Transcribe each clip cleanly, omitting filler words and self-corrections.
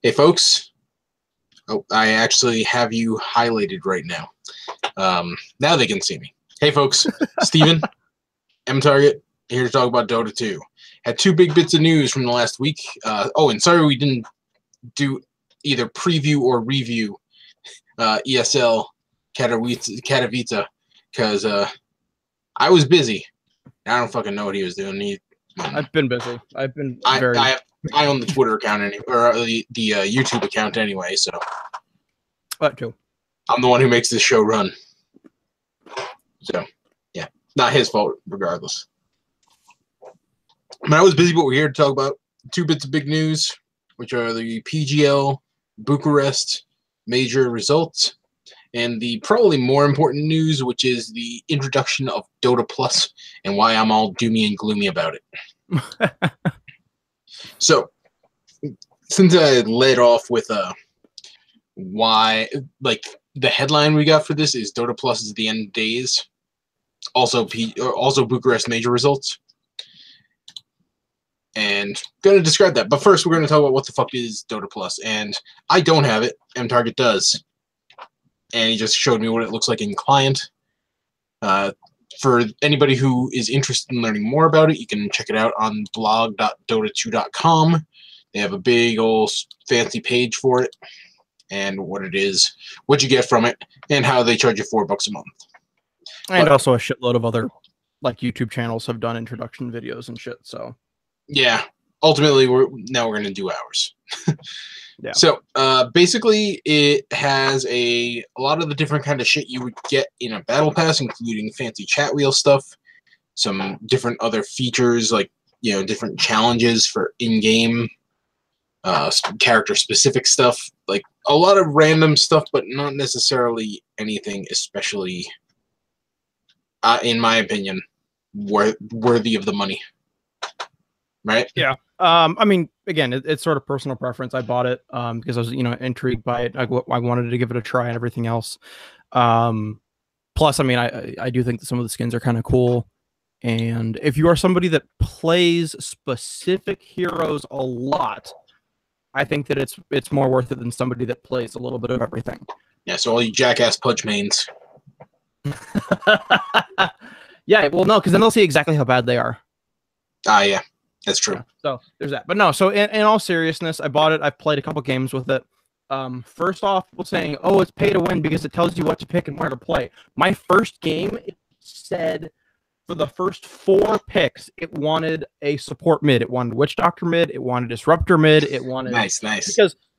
Hey, folks. Oh, I actually have you highlighted right now. Now they can see me. Hey, folks. Steven, MTarget, here to talk about Dota 2. Had two big bits of news from the last week. And sorry we didn't do either preview or review ESL Katowice because I was busy. I don't fucking know what he was doing. I've been busy. I've been I own the Twitter account or the YouTube account anyway, so that too. I'm the one who makes this show run. So yeah, not his fault regardless. I was busy, but we're here to talk about two bits of big news, which are the PGL Bucharest Major results, and the probably more important news, which is the introduction of Dota Plus and why I'm all doomy and gloomy about it. So, since I led off with why, like, the headline we got for this is Dota Plus is the end days, also Bucharest Major results, and going to describe that. But first, we're going to talk about what the fuck is Dota Plus, and I don't have it. MTarget does, and he just showed me what it looks like in client. For anybody who is interested in learning more about it, you can check it out on blog.dota2.com. They have a big old fancy page for it and what it is, what you get from it, and how they charge you $4 a month. And also a shitload of other like YouTube channels have done introduction videos and shit. So yeah, ultimately we're going to do ours. Yeah. So basically, it has a lot of the different kind of shit you would get in a battle pass, including fancy chat wheel stuff, some different other features like different challenges for in-game, character-specific stuff, like a lot of random stuff, but not necessarily anything especially, in my opinion, worthy of the money. Right? Yeah. I mean, again, it's sort of personal preference. I bought it because I was, intrigued by it. I wanted to give it a try and everything else. Plus, I mean, I do think that some of the skins are kind of cool. And if you are somebody that plays specific heroes a lot, I think that it's more worth it than somebody that plays a little bit of everything. Yeah. So all you jackass Pudge mains. Yeah. Well, no, because then they'll see exactly how bad they are. Yeah. That's true. Yeah, so there's that. But no, so in all seriousness, I bought it. I've played a couple games with it. First off, people saying, oh, it's pay to win because it tells you what to pick and where to play. My first game, it said for the first 4 picks, it wanted a support mid. It wanted Witch Doctor mid. It wanted Disruptor mid. It wanted... Nice.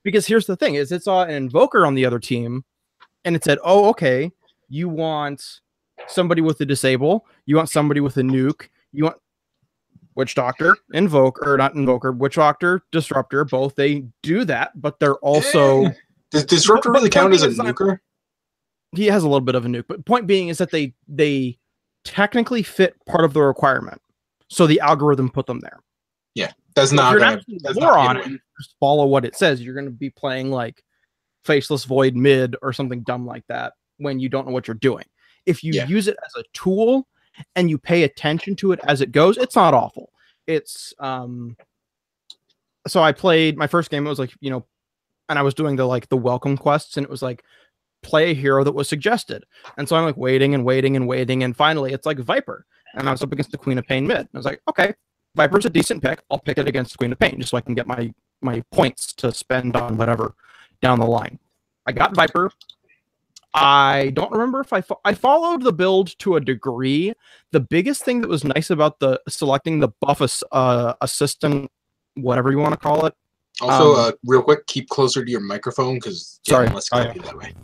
Because here's the thing, is it saw an Invoker on the other team, and it said, oh, okay, you want somebody with a Disable. You want somebody with a Nuke. You want... Witch Doctor, Witch Doctor, Disruptor, both they do that, but they're also... Does Disruptor really count as a nuker? He has a little bit of a nuke, but point being is that they technically fit part of the requirement, so the algorithm put them there. Yeah, that's not... If you're not moron and just follow what it says, you're going to be playing like Faceless Void mid or something dumb like that when you don't know what you're doing. If you use it as a tool and you pay attention to it as it goes, it's not awful. It's so I played my first game. It was like, and I was doing the welcome quests, and it was like play a hero that was suggested. And so I'm like waiting, and finally it's like Viper, and I was up against the Queen of Pain mid. And I was like, okay, Viper's a decent pick. I'll pick it against Queen of Pain just so I can get my points to spend on whatever down the line. I got Viper. I don't remember if I followed the build to a degree. The biggest thing that was nice about the selecting the buff assistant, whatever you want to call it. Also, real quick, keep closer to your microphone because let's go that way.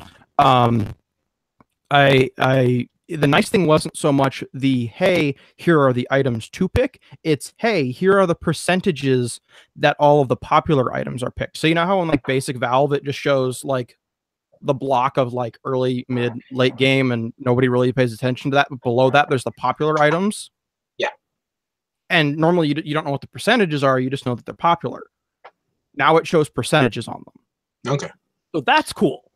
The nice thing wasn't so much the hey, here are the items to pick. It's hey, here are the percentages that all of the popular items are picked. So you know how in like basic Valve it just shows like the block of like early, mid, late game, and nobody really pays attention to that. But below that, there's the popular items. Yeah. And normally you don't know what the percentages are. You just know that they're popular. Now it shows percentages on them. Okay. So that's cool.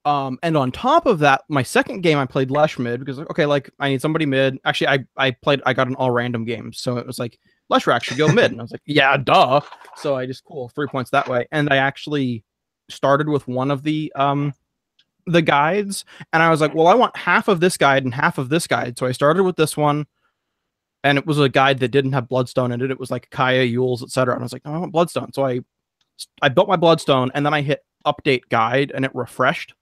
And on top of that, my second game, I played Lesh mid because, okay, like I need somebody mid. Actually, I got an all random game. So it was like Leshrac should go mid. And I was like, yeah, duh. So I just, cool, 3 points that way. And I actually started with one of the guides, and I was like, well, I want half of this guide and half of this guide. So I started with this one, and it was a guide that didn't have Bloodstone in it. It was like Kaya, Yules, etc. And I was like, no, I want Bloodstone. So I built my Bloodstone, and then I hit update guide, and it refreshed,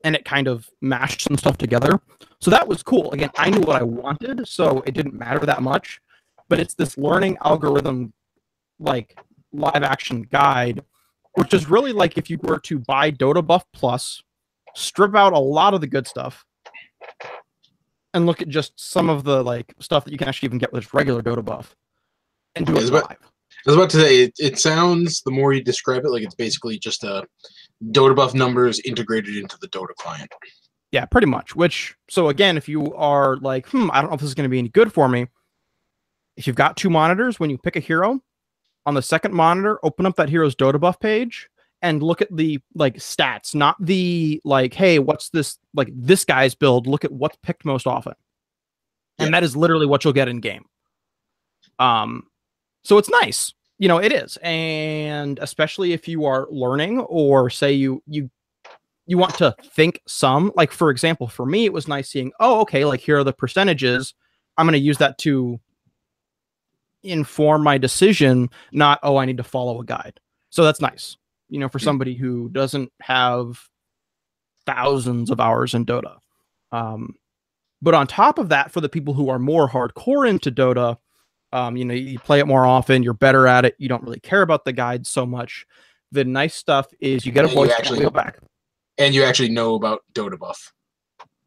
and it kind of mashed some stuff together. So that was cool. Again, I knew what I wanted, so it didn't matter that much. But it's this learning algorithm, like live action guide, which is really like if you were to buy Dota Buff Plus, strip out a lot of the good stuff, and look at just some of the like stuff that you can actually even get with just regular Dota Buff, and do it live. I was about to say, it sounds, the more you describe it, like it's basically just a Dota Buff numbers integrated into the Dota client. Yeah, pretty much. Which, so again, if you are like, I don't know if this is going to be any good for me, if you've got 2 monitors, when you pick a hero, on the second monitor, open up that hero's Dota Buff page and look at the like stats, not the like, hey, what's this, like this guy's build, look at what's picked most often. And that is literally what you'll get in game. So it's nice. You know, it is. And especially if you are learning, or say you want to think some, like for example, for me, it was nice seeing, oh, okay, like here are the percentages. I'm going to use that to inform my decision, not, oh, I need to follow a guide. So that's nice, you know, for somebody who doesn't have thousands of hours in Dota. But on top of that, for the people who are more hardcore into Dota, you know, you play it more often, you're better at it, you don't really care about the guides so much. The nice stuff is you get a voice wheel back. And you actually know about Dota Buff.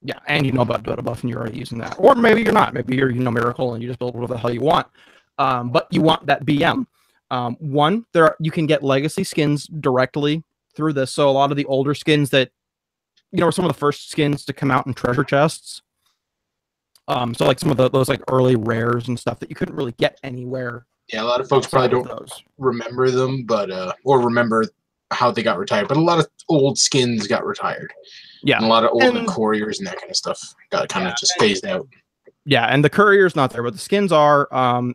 Yeah, and you know about Dota Buff, and you're already using that. Or maybe you're not. Maybe you're, you know, Miracle, and you just build whatever the hell you want. But you want that BM. You can get legacy skins directly through this. So a lot of the older skins that, you know, were some of the first skins to come out in treasure chests. So like some of those like early rares and stuff that you couldn't really get anywhere. Yeah, a lot of folks probably don't remember them, but or remember how they got retired. But a lot of old skins got retired. Yeah, and a lot of old couriers and that kind of stuff got kind of just phased out. Yeah, and the courier's not there, but the skins are.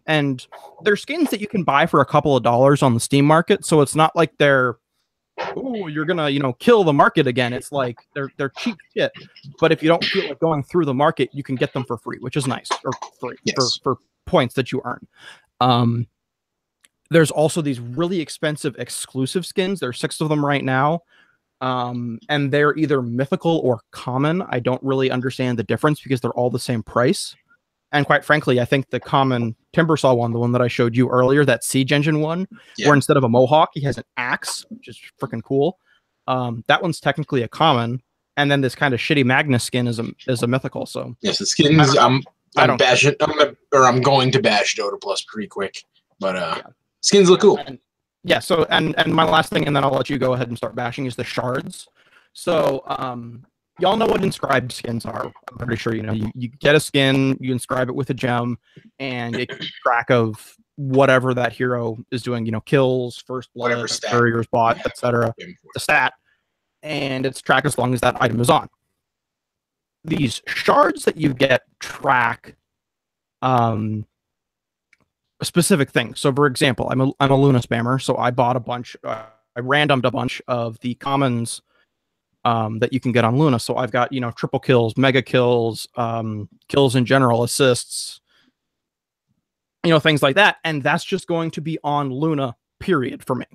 And they're skins that you can buy for a couple of dollars on the Steam market. So it's not like they're, oh, you're gonna, you know, kill the market again. It's like they're cheap shit. But if you don't feel like going through the market, you can get them for free, which is nice, or free for points that you earn. There's also these really expensive exclusive skins. There's 6 of them right now. And they're either mythical or common. I don't really understand the difference because they're all the same price. And quite frankly, I think the common Timbersaw one, the one that I showed you earlier, that Siege Engine one, where instead of a mohawk, he has an axe, which is freaking cool. That one's technically a common. And then this kind of shitty Magnus skin is a mythical. So yes, the skins. I'm going to bash Dota Plus pretty quick, but skins look cool. Yeah, so and my last thing, and then I'll let you go ahead and start bashing, is the shards. So y'all know what inscribed skins are. I'm pretty sure you know. You get a skin, you inscribe it with a gem, and it keeps track of whatever that hero is doing. You know, kills, first blood, couriers bought, etc. The stat, and it's tracked as long as that item is on. These shards that you get track a specific thing. So for example, I'm a Luna spammer, so I bought a bunch, I randomed a bunch of the commons that you can get on Luna. So I've got, you know, triple kills, mega kills, kills in general, assists, you know, things like that. And that's just going to be on Luna, period, for me.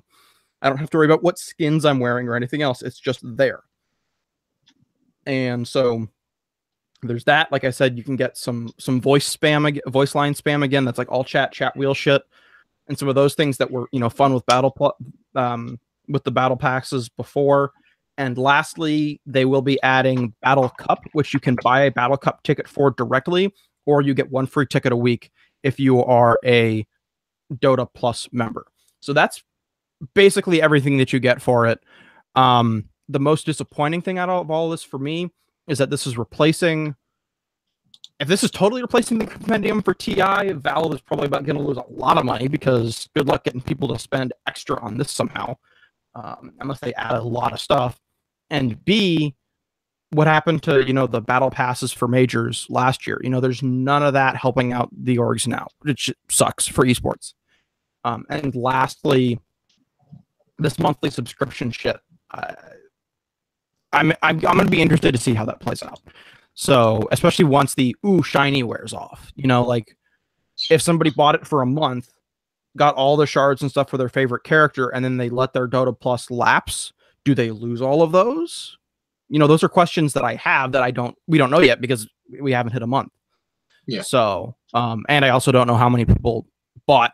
I don't have to worry about what skins I'm wearing or anything else. It's just there. And so there's that. Like I said, you can get some voice spam, voice line spam again. That's like all chat wheel shit, and some of those things that were, you know, fun with with the battle passes before. And lastly, they will be adding Battle Cup, which you can buy a Battle Cup ticket for directly, or you get 1 free ticket a week if you are a Dota Plus member. So that's basically everything that you get for it. The most disappointing thing out of all this for me is that this is replacing, if this is totally replacing the compendium for TI, Valve is probably about going to lose a lot of money, because good luck getting people to spend extra on this somehow, unless they add a lot of stuff. And B, what happened to, the battle passes for majors last year? There's none of that helping out the orgs now, which sucks for esports. And lastly, this monthly subscription shit. I'm going to be interested to see how that plays out. So, especially once the shiny wears off, like if somebody bought it for a month, got all the shards and stuff for their favorite character, and then they let their Dota Plus lapse, do they lose all of those? Those are questions that I have that we don't know yet because we haven't hit a month. Yeah. So, and I also don't know how many people bought,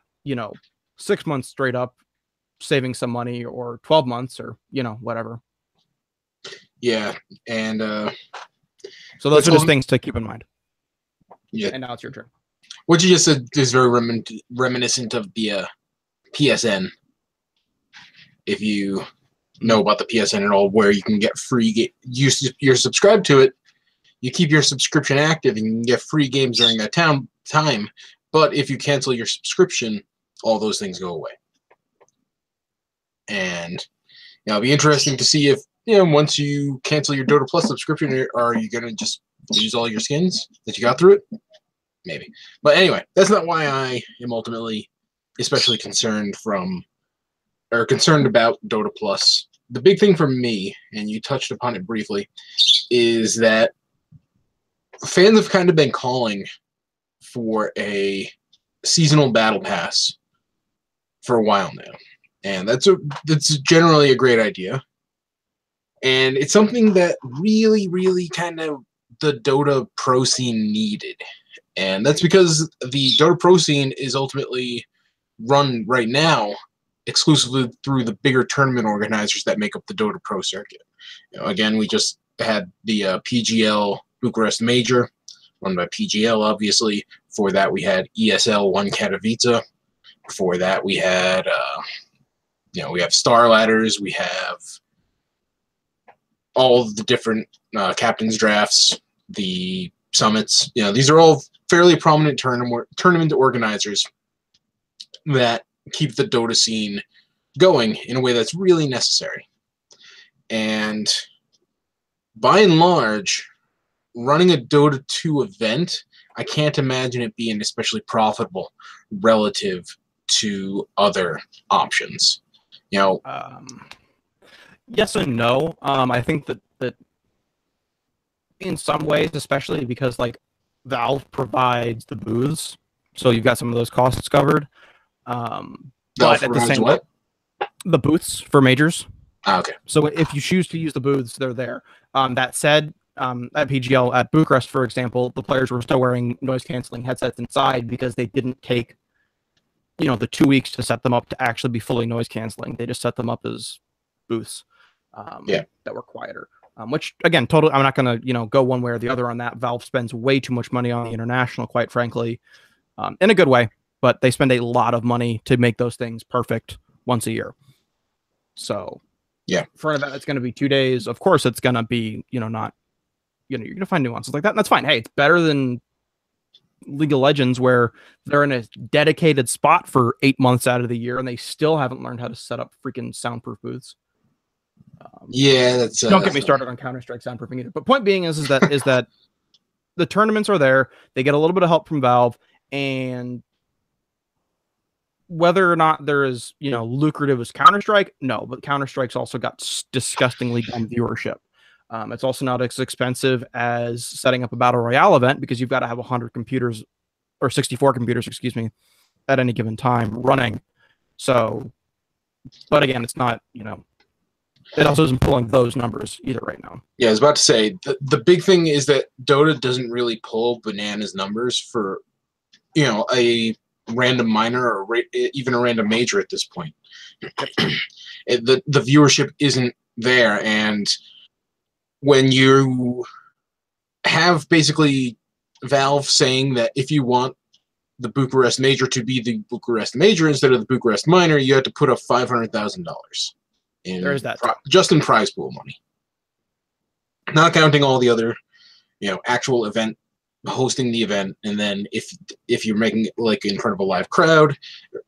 6 months straight up, saving some money, or 12 months, or, whatever. Yeah. And, so those are just things to keep in mind. Yeah. And now it's your turn. What you just said is very reminiscent of the PSN. If you know about the PSN at all, where you can get free you're subscribed to it, you keep your subscription active, and you can get free games during that time. But if you cancel your subscription, all those things go away. And it'll be interesting to see if, once you cancel your Dota Plus subscription, are you going to just lose all your skins that you got through it? Maybe. But anyway, that's not why I am ultimately especially concerned about Dota Plus. The big thing for me, and you touched upon it briefly, is that fans have kind of been calling for a seasonal battle pass for a while now. And that's generally a great idea. And it's something that really, really kind of the Dota Pro scene needed. And that's because the Dota Pro scene is ultimately run right now exclusively through the bigger tournament organizers that make up the Dota Pro circuit. Again, we just had the PGL Bucharest Major, run by PGL, obviously. Before that, we had ESL 1 Katowice. Before that, we had, we have Star Ladders. We have all of the different captains drafts, the summits. These are all fairly prominent tournament organizers that keep the Dota scene going in a way that's really necessary. And by and large, running a Dota 2 event, I can't imagine it being especially profitable relative to other options. Yes and no. I think that in some ways, especially because Valve provides the booths, so you've got some of those costs covered. But at the same time, the booths for majors. Okay. So if you choose to use the booths, they're there. That said, at PGL at Bucharest, for example, the players were still wearing noise canceling headsets inside because they didn't take, the 2 weeks to set them up to actually be fully noise canceling. They just set them up as booths that were quieter. Which again, totally, I'm not going to go one way or the other on that. Valve spends way too much money on the international, quite frankly, in a good way. But they spend a lot of money to make those things perfect once a year. So, for an event that's going to be 2 days, of course it's going to be, not, you're going to find nuances like that. And that's fine. Hey, it's better than League of Legends where they're in a dedicated spot for 8 months out of the year and they still haven't learned how to set up freaking soundproof booths. That's don't get me started on Counter-Strike soundproofing either. But point being is that the tournaments are there. They get a little bit of help from Valve, and whether or not there is, lucrative as Counter-Strike, no, but Counter-Strike's also got disgustingly dumb viewership. It's also not as expensive as setting up a Battle Royale event because you've got to have 100 computers, or 64 computers, excuse me, at any given time running. So, but again, it's not, it also isn't pulling those numbers either right now. Yeah, I was about to say, the big thing is that Dota doesn't really pull bananas numbers for, a random minor or even a random major at this point. The viewership isn't there, and when you have basically Valve saying that if you want the Bucharest Major to be the Bucharest Major instead of the Bucharest Minor, you have to put up $500,000 in there is that just in prize pool money, not counting all the other, actual event hosting the event, and then if you're making it in front of a live crowd,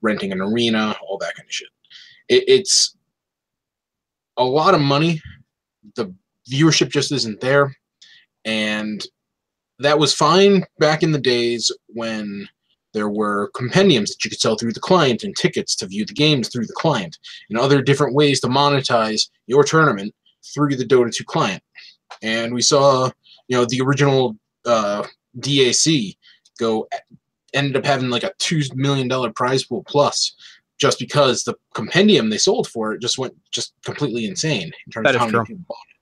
renting an arena, all that kind of shit. It's a lot of money. The viewership just isn't there, And that was fine back in the days when there were compendiums that you could sell through the client and tickets to view the games through the client and other different ways to monetize your tournament through the Dota 2 client. And we saw, the original DAC ended up having like a $2 million prize pool plus, just because the compendium they sold for it just went completely insane in terms of how many people bought it.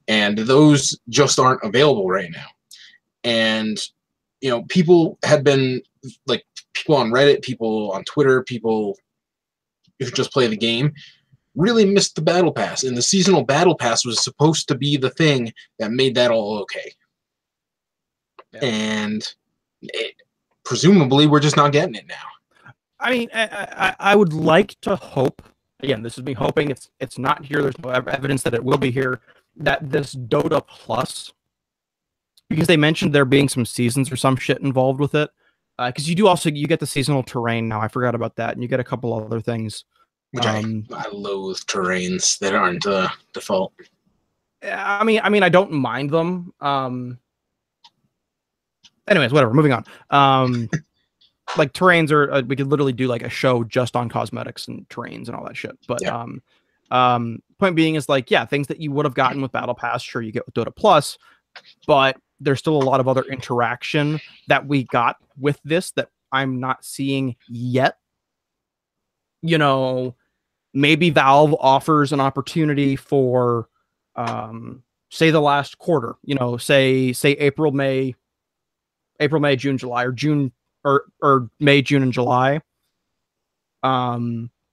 And those just aren't available right now. And people had been like, people on Reddit, people on Twitter, people who just play the game really missed the battle pass, and the seasonal battle pass was supposed to be the thing that made that all okay. Yeah. And presumably we're just not getting it now. I mean, I would like to hope, again, this is me hoping, it's not here, there's no evidence that it will be here, that this Dota Plus, because they mentioned there being some seasons or some shit involved with it, because you get the seasonal terrain now, I forgot about that, and you get a couple other things. Which I loathe terrains that aren't default. I mean, I don't mind them. Anyways, whatever. Moving on. Like terrains are, we could literally do like a show just on cosmetics and terrains and all that shit. But yeah. Point being is like, yeah, things that you would have gotten with Battle Pass, sure, you get with Dota Plus, but there's still a lot of other interaction that we got with this that I'm not seeing yet. Maybe Valve offers an opportunity for, say the last quarter, say April, May, June, July, or June or May, June, and July.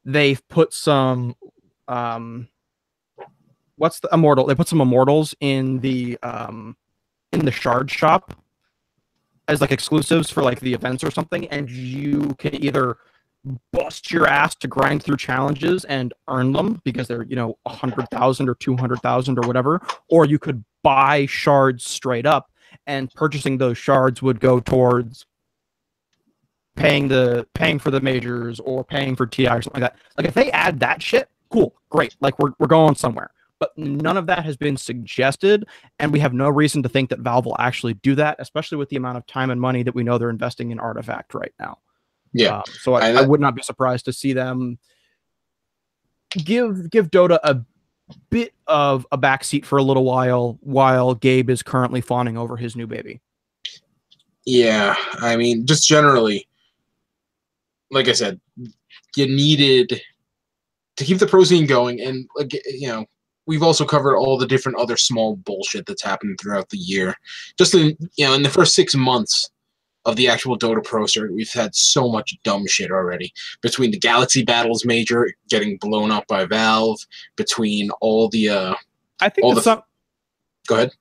They've put some, what's the immortal? They put some immortals in the shard shop as like exclusives for like the events or something, and you can either bust your ass to grind through challenges and earn them because they're 100,000 or 200,000 or whatever, or you could buy shards straight up, and purchasing those shards would go towards paying for the majors or paying for TI or something like that. Like if they add that shit, cool, great, like we're going somewhere. But none of that has been suggested, and we have no reason to think that Valve will actually do that, especially with the amount of time and money that we know they're investing in Artifact right now. Yeah. So I would not be surprised to see them give Dota a bit of a backseat for a little while Gabe is currently fawning over his new baby. Yeah, I mean, just generally, like I said, you needed to keep the pro scene going, and we've also covered all the different other small bullshit that's happened throughout the year. Just in the first 6 months of the actual Dota Pro circuit, we've had so much dumb shit already. Between the Galaxy Battles Major getting blown up by Valve, between all the Go ahead.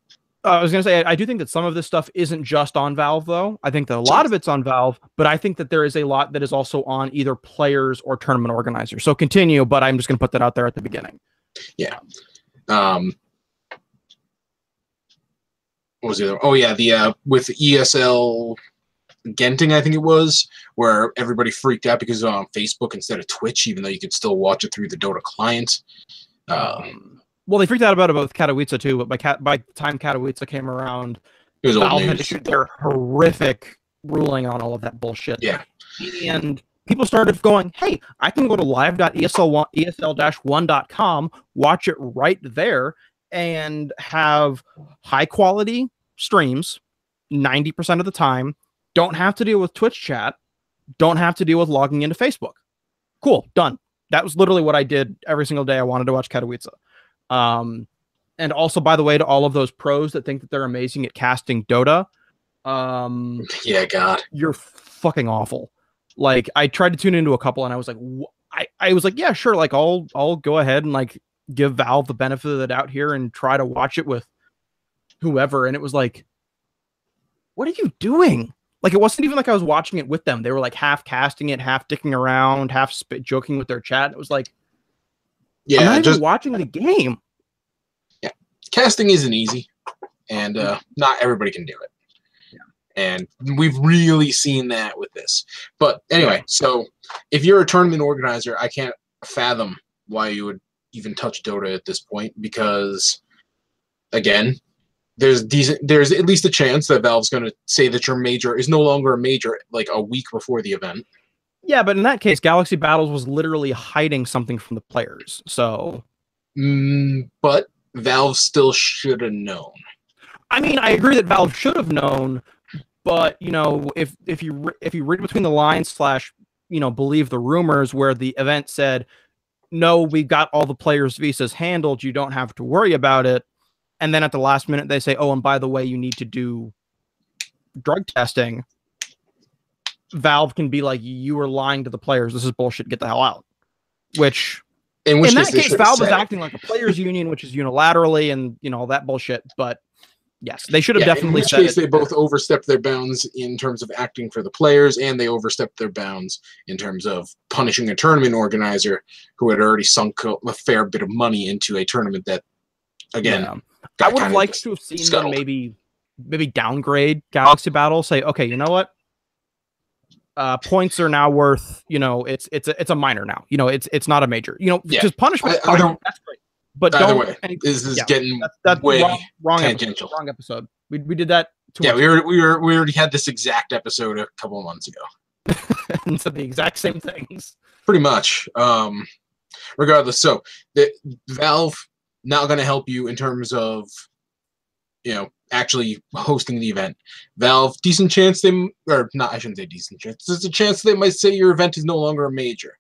I was going to say, I do think that some of this stuff isn't just on Valve, though. I think that a lot of it's on Valve, but I think that there is a lot that is also on either players or tournament organizers. So continue, but I'm just going to put that out there at the beginning. Yeah. What was the other? Oh, yeah, with ESL Genting, I think it was, where everybody freaked out because it was on Facebook instead of Twitch, even though you could still watch it through the Dota client. Well, they freaked out about it with Katowice too, but by the time Katowice came around, Valve had issued their horrific ruling on all of that bullshit. Yeah. And people started going, hey, I can go to live.esl-1.com, watch it right there, and have high quality streams 90% of the time. Don't have to deal with Twitch chat. Don't have to deal with logging into Facebook. Cool, done. That was literally what I did every single day I wanted to watch Katowice. And also, by the way, to all of those pros that think that they're amazing at casting Dota, yeah, God, you're fucking awful. Like, I tried to tune into a couple, and I was like, I was like, yeah, sure, like I'll go ahead and like give Valve the benefit of the doubt here and try to watch it with whoever, and it was like, what are you doing? Like, it wasn't even like I was watching it with them. They were like half casting it, half dicking around, half joking with their chat. It was like, yeah, I'm not even watching the game. Yeah, casting isn't easy, and not everybody can do it. Yeah. And we've really seen that with this. But anyway, so if you're a tournament organizer, I can't fathom why you would even touch Dota at this point, because, again, there's at least a chance that Valve's going to say that your major is no longer a major like a week before the event. Yeah, but in that case, Galaxy Battles was literally hiding something from the players. So, but Valve still should have known. I mean, I agree that Valve should have known, but you know, if you read between the lines / believe the rumors where the event said, no, we got all the players' visas handled, you don't have to worry about it. And then at the last minute, they say, oh, and by the way, you need to do drug testing. Valve can be like, you were lying to the players. This is bullshit. Get the hell out. Which, in that case, Valve is acting like a players' union, which is unilaterally and, all that bullshit. But yes, they should have definitely said it. In which case, they both overstepped their bounds in terms of acting for the players, and they overstepped their bounds in terms of punishing a tournament organizer who had already sunk a fair bit of money into a tournament that, again, I would have liked to have seen them maybe downgrade Galaxy Battle, say, okay, you know what? Points are now worth, it's a minor now. It's not a major. Just punishment. That's great. But either way, this is getting that's way wrong tangential. Wrong episode. We did that. We already had this exact episode a couple of months ago, and said the exact same things. Pretty much. Regardless, so the Valve not going to help you in terms of, actually hosting the event. Valve, decent chance I shouldn't say decent chance. There's a chance they might say your event is no longer a major.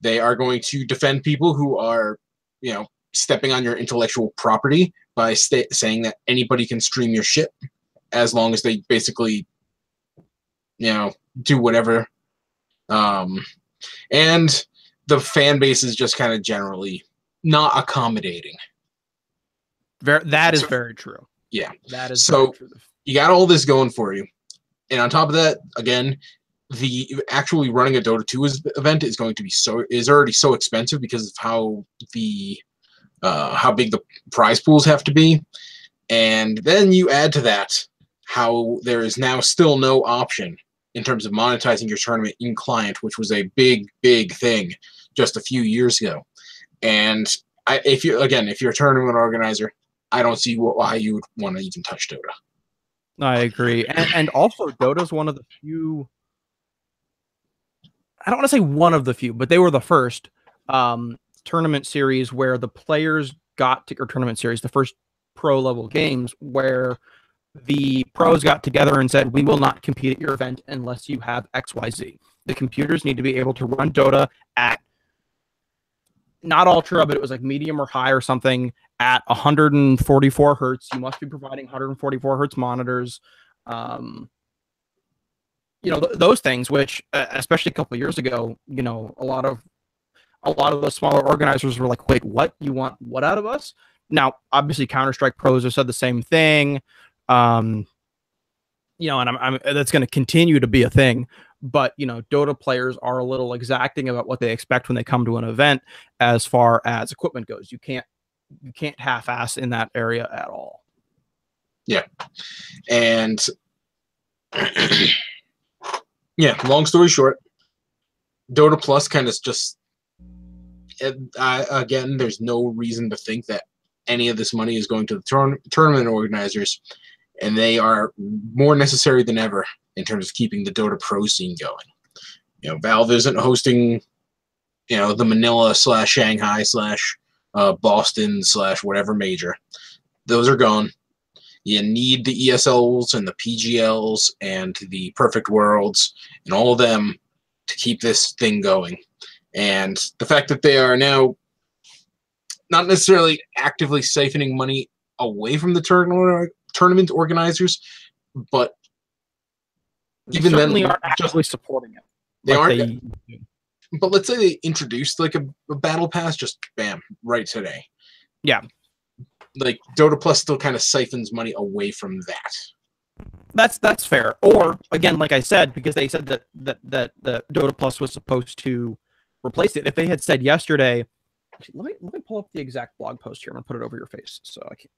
They are going to defend people who are, stepping on your intellectual property by saying that anybody can stream your shit as long as they basically, do whatever. And the fan base is just kind of generally not accommodating. That is very true. Yeah. That is so true. You got all this going for you. And on top of that, again, the actually running a Dota 2 event is already so expensive because of how big the prize pools have to be. And then you add to that how there is now still no option in terms of monetizing your tournament in client, which was a big, big thing just a few years ago. And if you're a tournament organizer, I don't see why you would want to even touch Dota. I agree. And also, Dota's one of the few, I don't want to say one of the few, but they were the first tournament series where the players tournament series, the first pro level games where the pros got together and said, we will not compete at your event unless you have XYZ. The computers need to be able to run Dota at not ultra, but it was like medium or high or something at 144 hertz. You must be providing 144 hertz monitors. Those things, which especially a couple of years ago, a lot of the smaller organizers were like, wait, what? You want what out of us? Now, obviously, Counter-Strike pros have said the same thing. And that's going to continue to be a thing. But, Dota players are a little exacting about what they expect when they come to an event as far as equipment goes. You can't half-ass in that area at all. Yeah. And yeah, long story short, Dota Plus kind of just, again, there's no reason to think that any of this money is going to the tournament organizers, and they are more necessary than ever in terms of keeping the Dota Pro scene going. Valve isn't hosting, the Manila / Shanghai / Boston / whatever major. Those are gone. You need the ESLs and the PGLs and the Perfect Worlds and all of them to keep this thing going. And the fact that they are now not necessarily actively siphoning money away from the tournament organizers, but even then, they are actively supporting it. They aren't. But let's say they introduced like a battle pass, just bam, right today. Yeah. Like Dota Plus still kind of siphons money away from that. That's fair. Or again, like I said, because they said that the Dota Plus was supposed to replace it. If they had said yesterday, actually, let me pull up the exact blog post here. I'm gonna put it over your face so I can.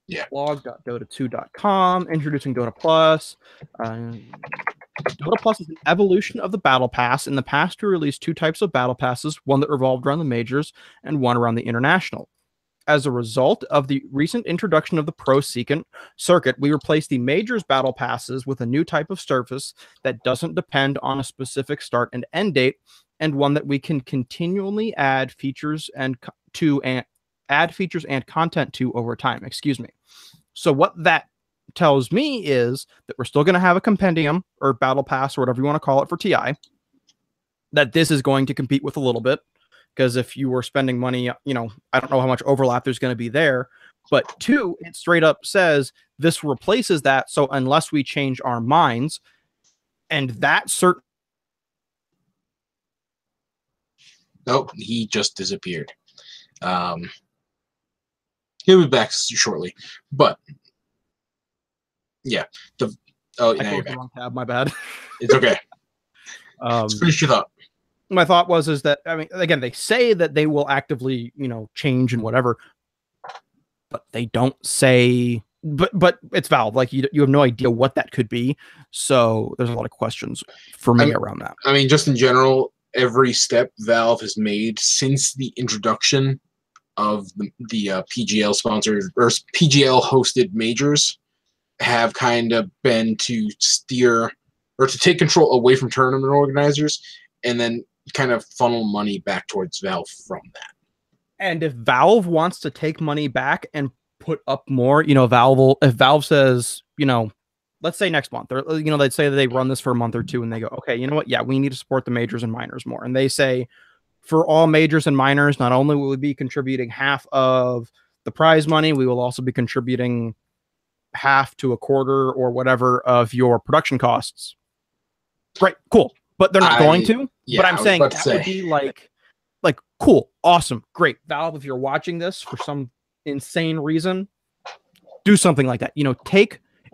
Yeah. Blog.dota2.com, introducing Dota Plus. Dota Plus is an evolution of the Battle Pass. In the past, we released two types of Battle Passes, one that revolved around the majors and one around the international. As a result of the recent introduction of the Pro Circuit, we replaced the Majors Battle Passes with a new type of service that doesn't depend on a specific start and end date, and one that we can continually add features and content to over time. Excuse me. So what that tells me is that we're still going to have a compendium or battle pass or whatever you want to call it for TI, that this is going to compete with a little bit, because if you were spending money, you know, I don't know how much overlap there's going to be there, but two, it straight up says this replaces that. So unless we change our minds, and that certain. Nope, he just disappeared. He'll be back shortly, but yeah. I closed the wrong tab. My bad. It's okay. Let's finish your thought. My thought was that, I mean, again, they say that they will actively, you know, change and whatever, but they don't say. But it's Valve. Like you have no idea what that could be. So there's a lot of questions for me around that. I mean, just in general, every step Valve has made since the introduction of the PGL sponsored or PGL hosted majors have kind of been to steer or to take control away from tournament organizers and then kind of funnel money back towards Valve from that. And if Valve wants to take money back and put up more, you know, if Valve says, you know, let's say next month, or, you know, they'd say that they run this for a month or two and they go, okay, you know what? Yeah, we need to support the majors and minors more. And they say for all majors and minors, not only will we be contributing half of the prize money, we will also be contributing half to a quarter or whatever of your production costs. Right. Cool. But they're not going to. Yeah, but I'm saying that would be like cool, awesome, great. Valve, if you're watching this for some insane reason, do something like that. You know,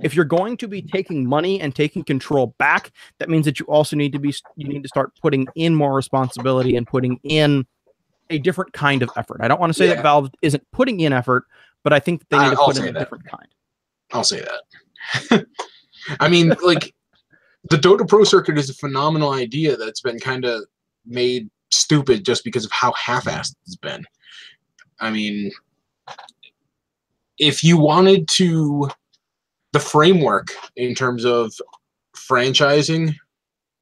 if you're going to be taking money and taking control back, that means that you also need to start putting in more responsibility and putting in a different kind of effort. I don't want to say that Valve isn't putting in effort, but I think that they need to put in a different kind. I'll say that. I mean, like, the Dota Pro Circuit is a phenomenal idea that's been kind of made stupid just because of how half-assed it's been. I mean, if you wanted to, the framework in terms of franchising,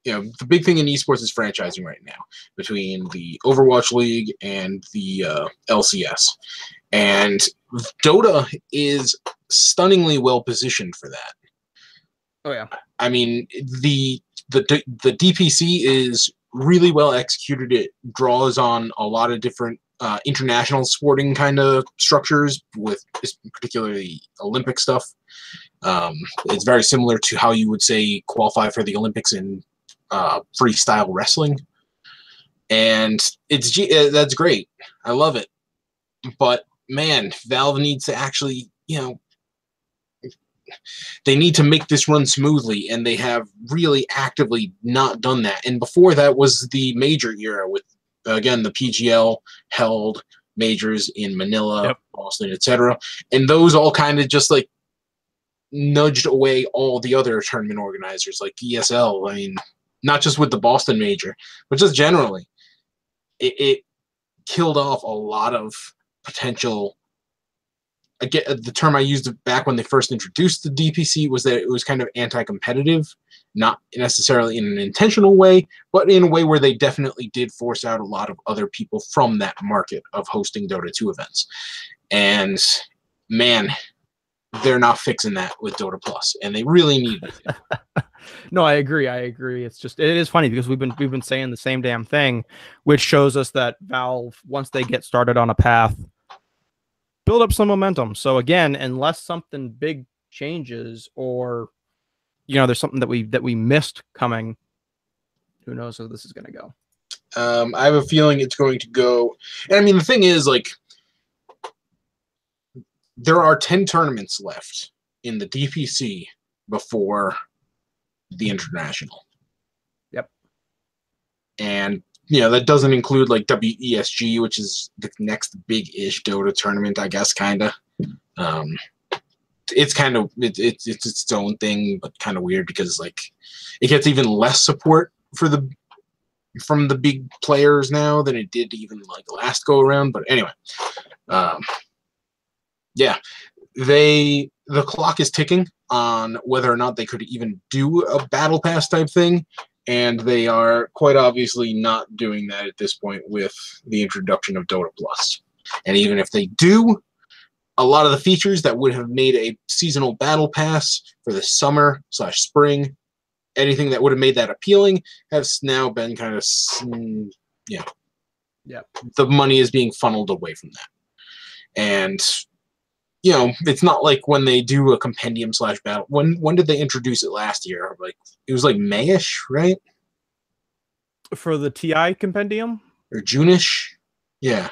you know, the big thing in esports is franchising right now between the Overwatch League and the LCS. And Dota is stunningly well positioned for that. Oh yeah. I mean, the DPC is really well executed. It draws on a lot of different international sporting kind of structures, with particularly Olympic stuff. It's very similar to how you would say qualify for the Olympics in freestyle wrestling, and that's great. I love it, but man, Valve needs to actually, you know, they need to make this run smoothly, and they have really actively not done that. And before that was the major era with, again, the PGL held majors in Manila, Boston, etc. And those all kind of just like nudged away all the other tournament organizers like ESL. I mean, not just with the Boston major, but just generally. It killed off a lot of potential. Again, the term I used back when they first introduced the DPC was that it was kind of anti-competitive, not necessarily in an intentional way, but in a way where they definitely did force out a lot of other people from that market of hosting Dota 2 events. And man, they're not fixing that with Dota Plus, and they really need it. No, I agree. It's just, it is funny because we've been saying the same damn thing, which shows us that Valve, once they get started on a path, build up some momentum. So again, unless something big changes, or, you know, there's something that we missed coming, who knows how this is going to go. I have a feeling it's going to go. And I mean, the thing is, like, there are 10 tournaments left in the DPC before the international. Yep. And, you know, that doesn't include like WESG, which is the next big-ish Dota tournament, I guess, kind of. It's kind of it's its own thing, but kind of weird because like it gets even less support from the big players now than it did even like last go around. But anyway, Yeah, the clock is ticking on whether or not they could even do a battle pass type thing, and they are quite obviously not doing that at this point with the introduction of Dota Plus. And even if they do, a lot of the features that would have made a seasonal battle pass for the summer/spring, anything that would have made that appealing, has now been kind of, yeah. The money is being funneled away from that. And, you know, it's not like when they do a compendium/battle. When did they introduce it last year? Like, it was like May-ish, right? For the TI compendium? Or June-ish? Yeah.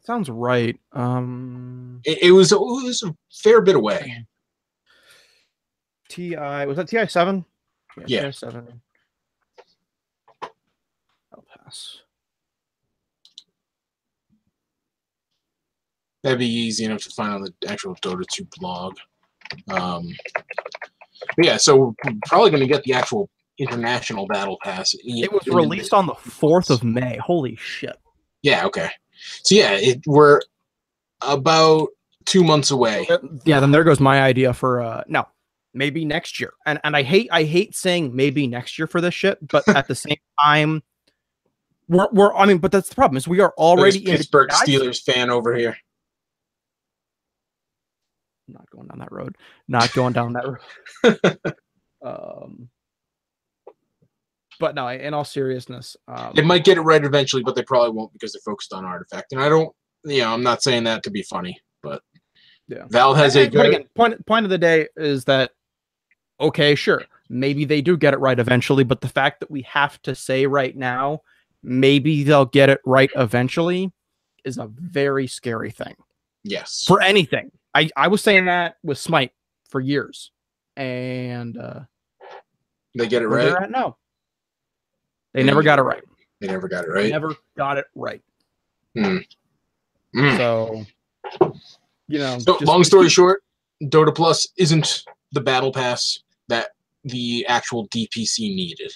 Sounds right. It was a fair bit away. TI, was that TI 7? Yeah. TI 7. I'll pass. That'd be easy enough to find on the actual Dota 2 blog. Yeah, so we're probably going to get the actual international battle pass. It was released on the 4th of May. Holy shit. Yeah, okay. So yeah, we're about 2 months away. Yeah, then there goes my idea for no, maybe next year. And I hate saying maybe next year for this shit, but at the same time, I mean, but that's the problem is we are already in Pittsburgh Steelers fan over here. Not going down that road. Not going down that road. But no, in all seriousness, they might get it right eventually, but they probably won't because they're focused on Artifact. And I don't, I'm not saying that to be funny, but yeah, Valve has a good point of the day is that okay, sure, maybe they do get it right eventually, but the fact that we have to say right now, maybe they'll get it right eventually, is a very scary thing. Yes, for anything. I was saying that with Smite for years, and they get it right. They're at now. They never got it right. They never got it right. Never got it right. Mm. So, you know. So, long story short, Dota Plus isn't the battle pass that the actual DPC needed.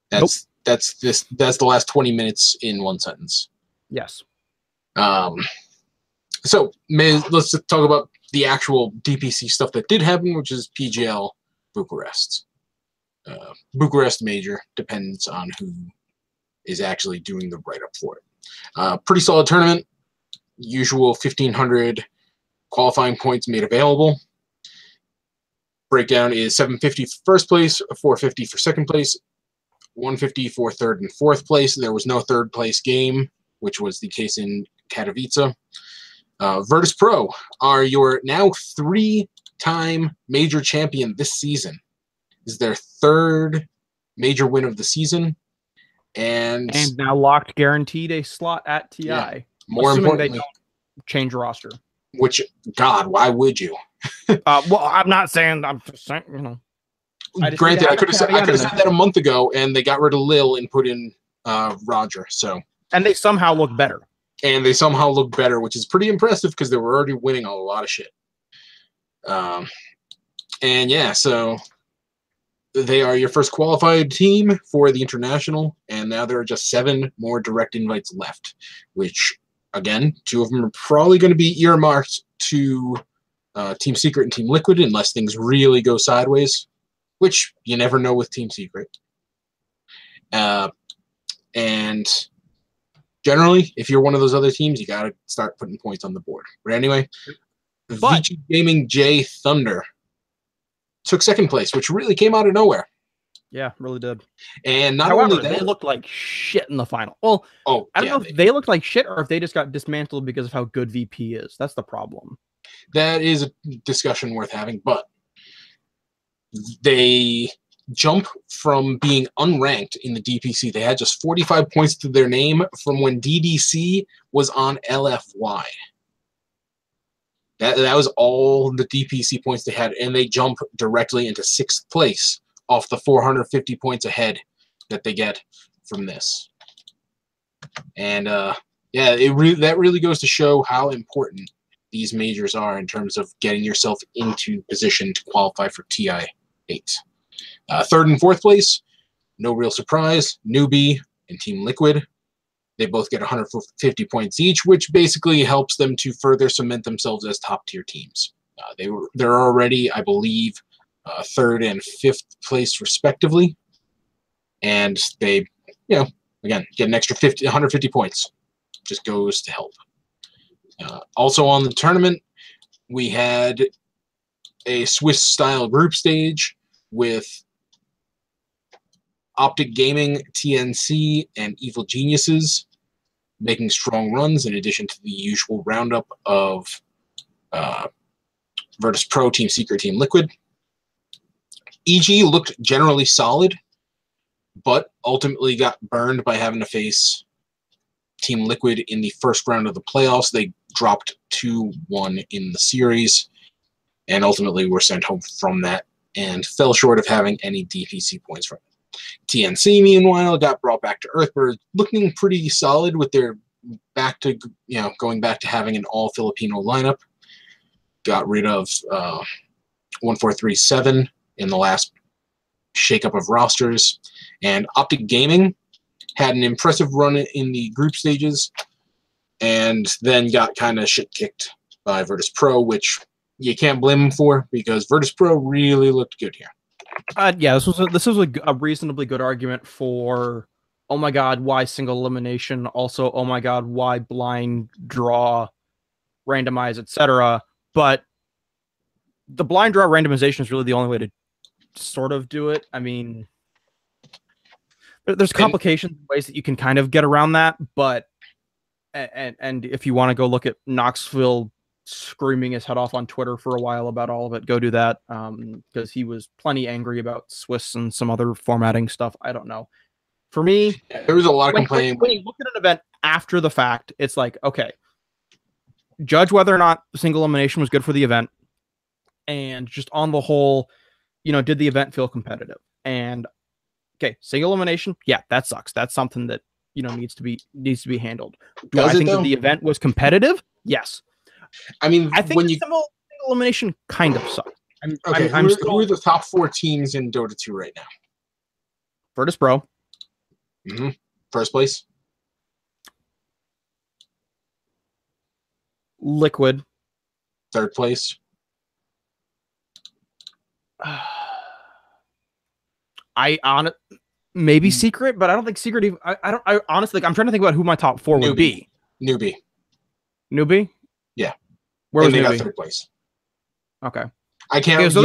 That's the last 20 minutes in one sentence. Yes. So let's talk about the actual DPC stuff that did happen, which is PGL Bucharest. Bucharest Major depends on who is actually doing the write-up for it. Pretty solid tournament. Usual 1,500 qualifying points made available. Breakdown is 750 for first place, 450 for second place, 150 for third and fourth place. There was no third place game, which was the case in Katowice. Virtus Pro are your now 3-time major champion this season. This is their 3rd major win of the season. And now locked, guaranteed a slot at TI. Yeah, more importantly, they don't change roster. Which, God, why would you? Well, I'm not saying, I'm just saying, you know. Granted, I could have said that a month ago, and they got rid of Lil and put in Roger. So, and they somehow look better. And they somehow look better, which is pretty impressive because they were already winning a lot of shit. And yeah, so they are your first qualified team for the international, and now there are just 7 more direct invites left, which, again, 2 of them are probably going to be earmarked to Team Secret and Team Liquid unless things really go sideways, which you never know with Team Secret. And generally, if you're one of those other teams, you got to start putting points on the board. But anyway, VG Gaming J Thunder took second place, which really came out of nowhere. Yeah, really did. And not However, only that, they looked like shit in the final. Well, I don't know if they looked like shit or if they just got dismantled because of how good VP is. That's the problem. That is a discussion worth having, but they jump from being unranked in the DPC. They had just 45 points to their name from when DDC was on LFY. That was all the DPC points they had, and they jump directly into 6th place off the 450 points ahead that they get from this. And yeah, that really goes to show how important these majors are in terms of getting yourself into position to qualify for TI 8. 3rd and 4th place, no real surprise, Newbie and Team Liquid. They both get 150 points each, which basically helps them to further cement themselves as top-tier teams. They're already, I believe, third and fifth place respectively, and they, again, get an extra 150 points. Just goes to help. Also on the tournament, we had a Swiss-style group stage with Optic Gaming, TNC, and Evil Geniuses making strong runs in addition to the usual roundup of Virtus Pro, Team Secret, Team Liquid. EG looked generally solid, but ultimately got burned by having to face Team Liquid in the first round of the playoffs. They dropped 2-1 in the series, and ultimately were sent home from that and fell short of having any DPC points from it. TNC, meanwhile, got brought back to earth, but looking pretty solid with their going back to having an all-Filipino lineup. Got rid of 1437 in the last shakeup of rosters. And Optic Gaming had an impressive run in the group stages and then got kind of shit-kicked by Virtus Pro, which you can't blame them for because Virtus Pro really looked good here. Yeah, this was a reasonably good argument for, oh my god, why single elimination? Also, oh my god, why blind draw, randomize, etc. But the blind draw randomization is really the only way to sort of do it. I mean, there's complications, ways that you can kind of get around that, but and if you want to go look at Knoxville screaming his head off on Twitter for a while about all of it, go do that, because he was plenty angry about Swiss and some other formatting stuff. I don't know. For me, there was a lot of complaining. When you look at an event after the fact, it's like, okay, judge whether or not single elimination was good for the event, and just on the whole, did the event feel competitive? And okay, single elimination, yeah, that sucks. That's something that needs to be handled. Do I think that the event was competitive? Yes. I think single elimination kind of sucks. Who are the top 4 teams in Dota 2 right now? Virtus Pro. Mm-hmm. First place. Liquid. Third place. Maybe Secret, but I don't think Secret even. I honestly, I'm trying to think about who my top 4 would be. Newbie. Yeah. Where was they Newbie? got third place. Okay. I can't.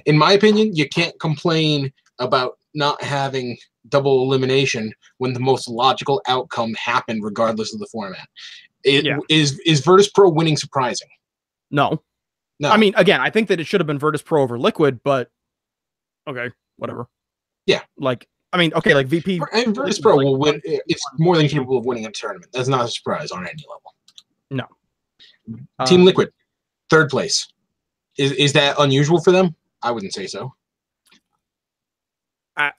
In my opinion, you can't complain about not having double elimination when the most logical outcome happened, regardless of the format. Is Virtus Pro winning surprising? No. I mean, again, I think that it should have been Virtus Pro over Liquid, but okay, whatever. Yeah. Okay, like VP. And Virtus Pro will win. It's more than capable of winning a tournament. That's not a surprise on any level. No. Team Liquid, third place. Is that unusual for them? I wouldn't say so. I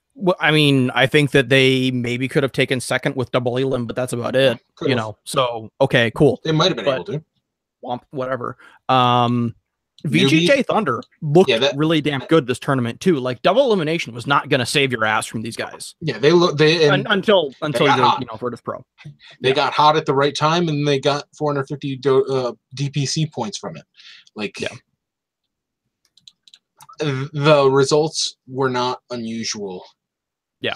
think that they maybe could have taken second with double elim, but that's about it. So okay, cool. They might have been able to. Whatever. VGJ Thunder looked really damn good this tournament too. Like double elimination was not going to save your ass from these guys. Yeah, until Virtus Pro. They got hot at the right time, and they got 450 DPC points from it. The results were not unusual.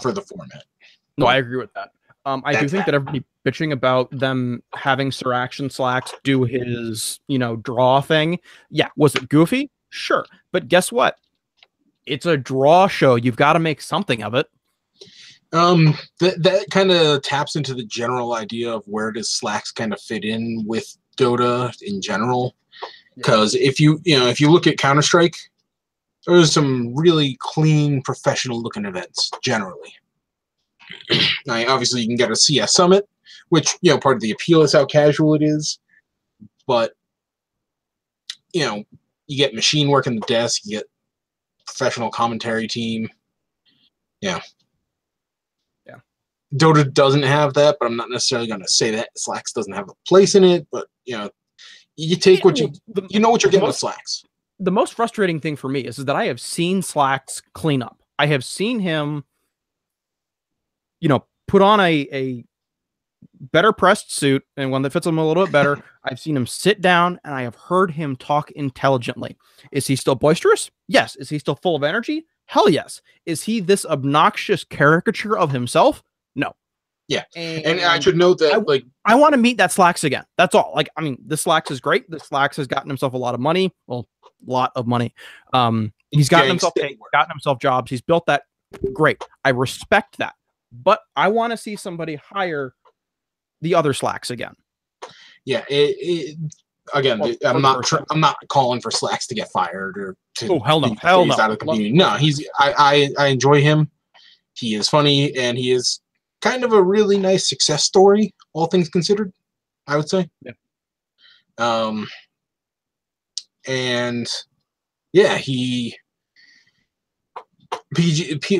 For the format. No, I agree with that. I do think that everybody bitching about them having Sir Action Slacks do his, draw thing. Yeah, was it goofy? Sure. But guess what? It's a draw show. You've got to make something of it. That kind of taps into the general idea of where does Slacks kind of fit in with Dota in general. Because if you look at Counter-Strike, there's some really clean, professional-looking events, generally. Now, obviously, you can get a CS Summit, which, part of the appeal is how casual it is. But, you get machine work in the desk, you get professional commentary team. Yeah. Dota doesn't have that, but I'm not necessarily going to say that Slacks doesn't have a place in it. But, you take what you know what you're getting with Slacks. The most frustrating thing for me is that I have seen Slacks clean up. I have seen him, put on a better pressed suit and one that fits him a little bit better. I've seen him sit down and I have heard him talk intelligently. Is he still boisterous? Yes. Is he still full of energy? Hell yes. Is he this obnoxious caricature of himself? No. Yeah. And I should note that I want to meet that Slacks again. That's all. Like, I mean, the Slacks is great. The Slacks has gotten himself a lot of money. Well, a lot of money. He's gotten himself paid, gotten himself jobs. He's built that. Great. I respect that. But I want to see somebody hire the other Slacks again. Yeah. Again, I'm not calling for Slacks to get fired or to hell no. Out of the community. No, I enjoy him. He is funny and he is kind of a really nice success story, all things considered, I would say. Yeah. And yeah,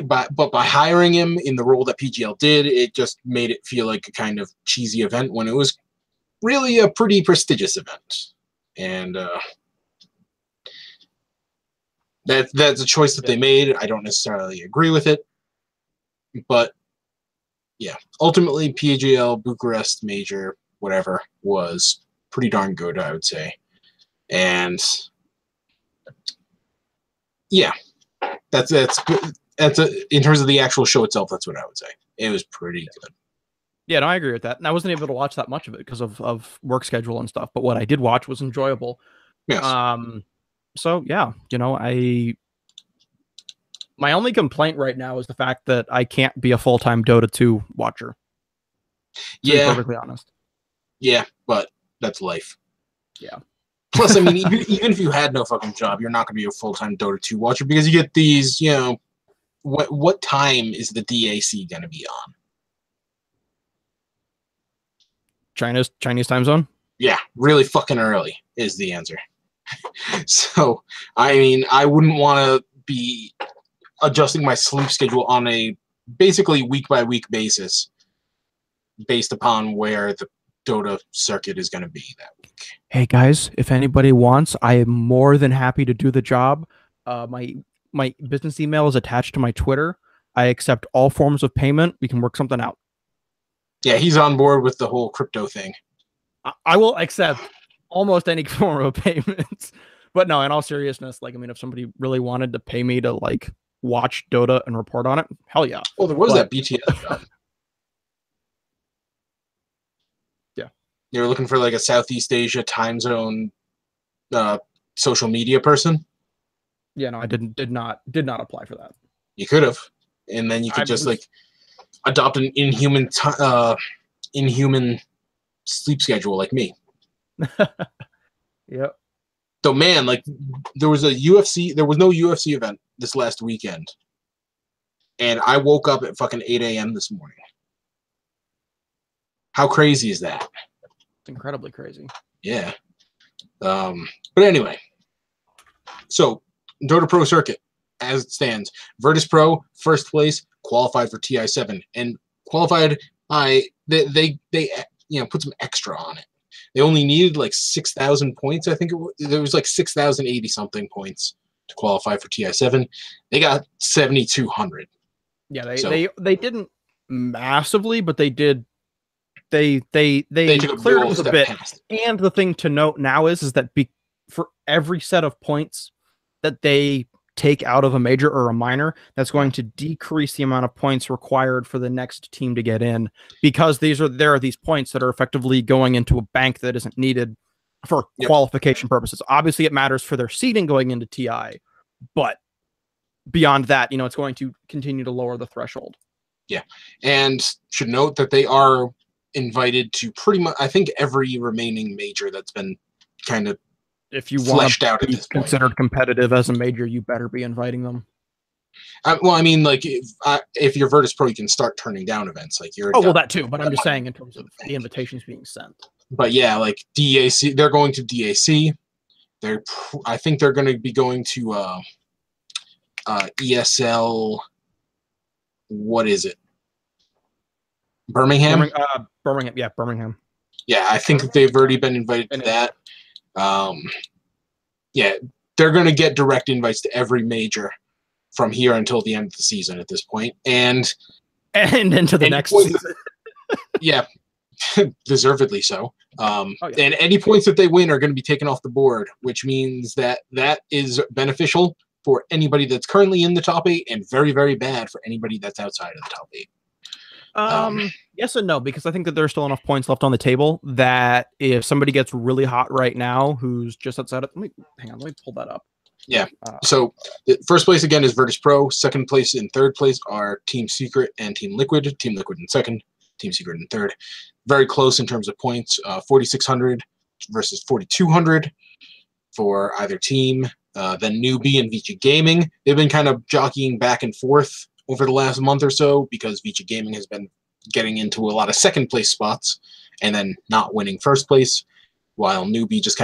but by hiring him in the role that PGL did, it just made it feel like a kind of cheesy event when it was really a pretty prestigious event. And that's a choice that they made. I don't necessarily agree with it, but yeah, ultimately PGL Bucharest Major, whatever, was pretty darn good, I would say. And yeah, that's in terms of the actual show itself, that's what I would say. It was pretty good. Yeah, no, I agree with that. And I wasn't able to watch that much of it because of work schedule and stuff. But what I did watch was enjoyable. Yes. So yeah, my only complaint right now is the fact that I can't be a full-time Dota 2 watcher. To be perfectly honest. Yeah, but that's life. Yeah. Plus, I mean, even if you had no fucking job, you're not going to be a full-time Dota 2 watcher because you get these, what time is the DAC going to be on? Chinese time zone? Yeah, really fucking early is the answer. So, I mean, I wouldn't want to be adjusting my sleep schedule on a basically week-by-week basis based upon where the Dota circuit is going to be that week. Hey, guys, if anybody wants, I am more than happy to do the job. My business email is attached to my Twitter. I accept all forms of payment. We can work something out. Yeah, he's on board with the whole crypto thing. I will accept almost any form of payments. But no, in all seriousness, like, I mean, if somebody really wanted to pay me to, like, watch Dota and report on it, hell yeah. Well, there was that BTS job. Yeah. You were looking for, like, a Southeast Asia time zone social media person? Yeah, no, I did not apply for that. You could have. And then you could adopt an inhuman sleep schedule like me. Yep. So man, like there was no UFC event this last weekend. And I woke up at fucking 8 a.m. this morning. How crazy is that? It's incredibly crazy. Yeah. But anyway. So Dota Pro circuit, as it stands. Virtus Pro, first place, qualified for TI7. And qualified they put some extra on it. They only needed like 6,000 points. I think there was like 6,080 something points to qualify for TI7. They got 7,200. Yeah, they didn't massively, but they did. They cleared it with a bit. And the thing to note now is that for every set of points that they take out of a major or a minor, that's going to decrease the amount of points required for the next team to get in, because there are these points that are effectively going into a bank that isn't needed for qualification purposes. Obviously, it matters for their seeding going into TI, but beyond that, it's going to continue to lower the threshold. Yeah, and should note that they are invited to pretty much, I think, every remaining major that's been kind of if you want to be considered competitive as a major, you better be inviting them. Well, I mean, like if you're Virtus Pro, you can start turning down events. Like you're well, that too. But I'm just saying in terms of the invitations being sent. But yeah, like DAC, they're going to DAC. I think they're going to be going to ESL. What is it? Birmingham. Birmingham. Yeah, Birmingham. Yeah, I think they've already been invited to that. Yeah, they're going to get direct invites to every major from here until the end of the season at this point, and into the next season. Yeah, deservedly so. Oh, yeah. And any points that they win are going to be taken off the board, which means that is beneficial for anybody that's currently in the top 8 and very, very bad for anybody that's outside of the top 8. Yes and no, because I think that there's still enough points left on the table that if somebody gets really hot right now, who's just outside of, hang on, let me pull that up. Yeah. So the first place again is Virtus Pro. Second place and third place are Team Secret and Team Liquid. Team Liquid in second, Team Secret in third. Very close in terms of points. 4,600 versus 4,200 for either team. Then Newbie and Vici Gaming. They've been kind of jockeying back and forth over the last month or so because Vici Gaming has been getting into a lot of second place spots and then not winning first place, while Newbie just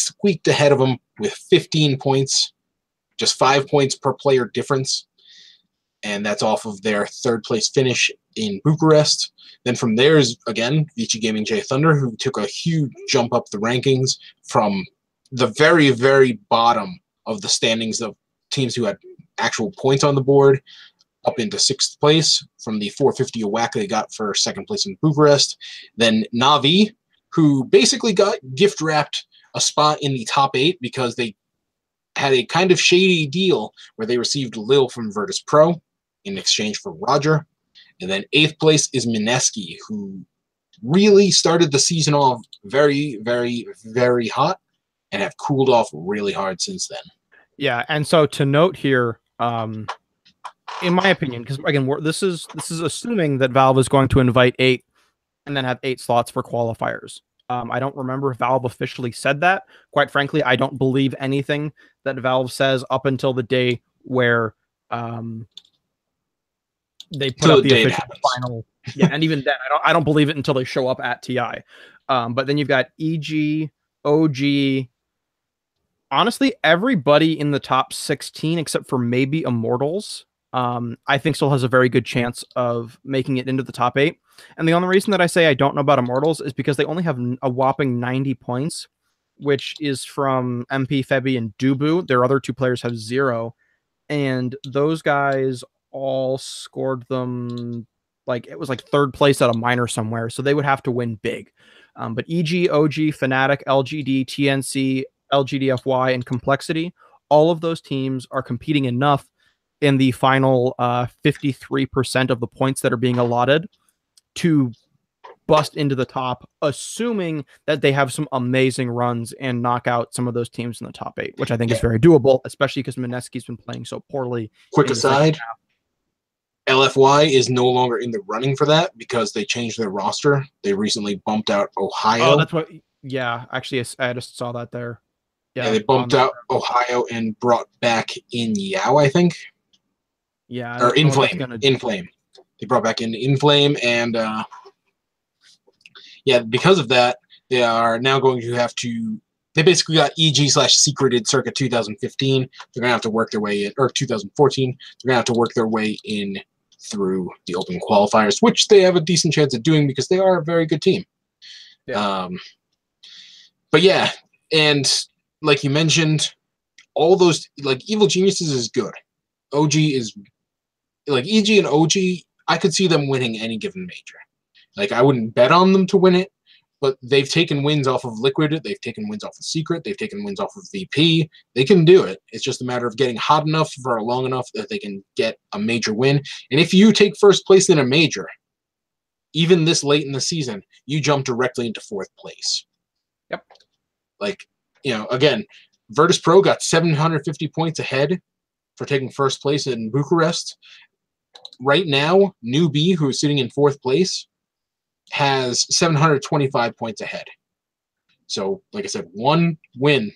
squeaked ahead of them with 15 points, just 5 points per player difference, and that's off of their third place finish in Bucharest. Then from there is, again, Vici Gaming J Thunder, who took a huge jump up the rankings from the very, very bottom of the standings of teams who had actual points on the board up into 6th place from the 450 a whack they got for second place in Bucharest. Then Navi, who basically got gift-wrapped a spot in the top 8 because they had a kind of shady deal where they received Lil from Virtus Pro in exchange for Roger. And then 8th place is Mineski, who really started the season off very, very, very hot and have cooled off really hard since then. Yeah, and so to note here, in my opinion, because again, this is assuming that Valve is going to invite 8 and then have 8 slots for qualifiers. I don't remember if Valve officially said that. Quite frankly, I don't believe anything that Valve says up until the day where they put up the official final. Yeah, and even then, I don't believe it until they show up at TI. But then you've got EG, OG. Honestly, everybody in the top 16 except for maybe Immortals, I think still has a very good chance of making it into the top 8. And the only reason that I say I don't know about Immortals is because they only have a whopping 90 points, which is from MP, Febby, and Dubu. Their other 2 players have 0. And those guys all scored them it was 3rd place at a minor somewhere. So they would have to win big. But EG, OG, Fnatic, LGD, TNC, LGDFY, and Complexity, all of those teams are competing enough in the final 53% of the points that are being allotted to bust into the top, assuming that they have some amazing runs and knock out some of those teams in the top 8, which I think is very doable, especially because Mineski's been playing so poorly. Quick aside, LFY is no longer in the running for that because they changed their roster. They recently bumped out Ohio. Oh, that's what. Yeah, actually, I just saw that there. Yeah, they bumped out Ohio and brought back In Yao, I think. Yeah, or Inflame. Inflame. They brought back in Inflame, and yeah, because of that, they are now going to have to. They basically got EG/secreted circa 2015. They're going to have to work their way in, or 2014. They're going to have to work their way in through the open qualifiers, which they have a decent chance of doing because they are a very good team. Yeah. But yeah, and like you mentioned, all those Evil Geniuses is good. OG is EG and OG. I could see them winning any given major. I wouldn't bet on them to win it, but they've taken wins off of Liquid. They've taken wins off of Secret. They've taken wins off of VP. They can do it. It's just a matter of getting hot enough for long enough that they can get a major win. And if you take first place in a major, even this late in the season, you jump directly into 4th place. Yep. Again, Virtus Pro got 750 points ahead for taking first place in Bucharest. Right now, Newbie, who is sitting in 4th place, has 725 points ahead. So, like I said, one win,